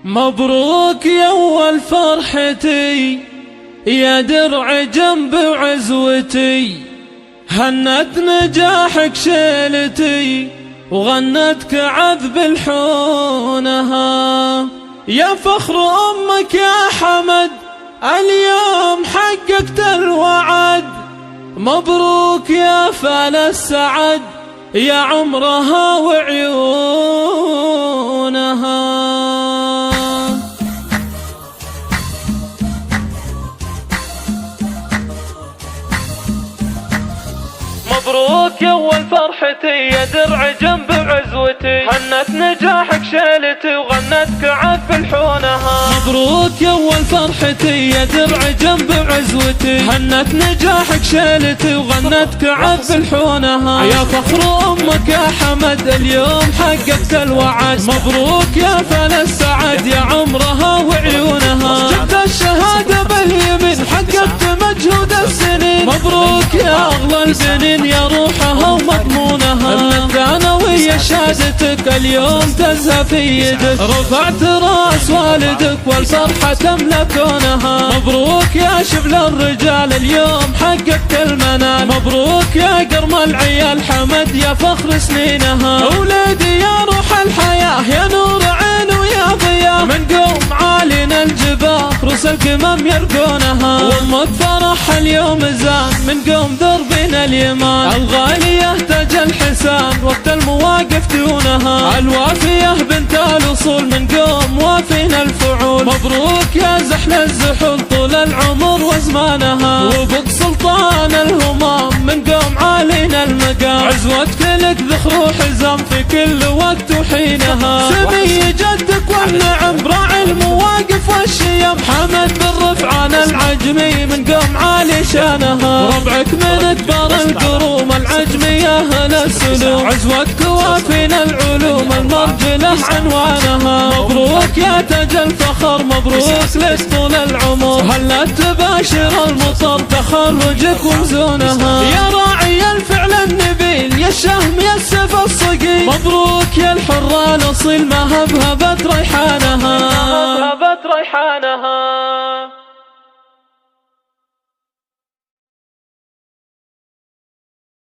مبروك يا أول فرحتي يا درع جنب عزوتي، هنت نجاحك شيلتي وغنتك عذب الحونها. يا فخر أمك يا حمد اليوم حققت الوعد، مبروك يا فال السعد يا عمرها وعيونها. مبروك يا أول فرحتي يا درع جنب عزوتي، هنت نجاحك شيلتي وغنتك عذب الحونها. مبروك يا أول فرحتي يا درع جنب عزوتي، هنت نجاحك شيلتي وغنتك عذب الحونها. يا فخر أمك يا حمد اليوم حققت الوعد، مبروك يا فال السعد يا عمرها وعيونها. جبت الشهادة باليمين حققت مجهود السنين، مبروك يا أغلى البنين يا روحها ومضمونها. الثانوية شهادتك اليوم تزهى في يدك، رفعت راس والدك والفرحة تملى كونها. مبروك يا شبل الرجال اليوم حققت المنال، مبروك يا قرم العيال حمد يا فخر سنينها. ولادي يا روح الحياة يا نور عين ويا ضياء، من قوم عالينا الجباه رؤوس القمم يرقونها. وامك فرح اليوم زان من قوم دربنا اليمان، الغالية تاج الحسان وقت المواقف دونها. الوافية بنت الأصول من قوم وافين الفعول، مبروك يا زحل الزحول طول العمر وزمانها. وبك سلطان الهمام من قوم عالينا المقام، عزوتك لك ذخر وحزام في كل وقت وحينها. سمي جدك والنعم راعي المواقف والشيم، حمد بن رفعان العجمي من قوم عالي شانها. ربعك من كبار القروم العجمية أهل السلوم، عزوتك وافين العلوم المرجلة عنوانها. مبروك يا تاج الفخر مبروك لك طول العمر، هلا تباشر المطر تخرجك ومزونها. يا راعي الفعل النبيل يا الشهم يا السيف الصقيل، مبروك يا الحرة الأصيل ما هبهبت ريحانها.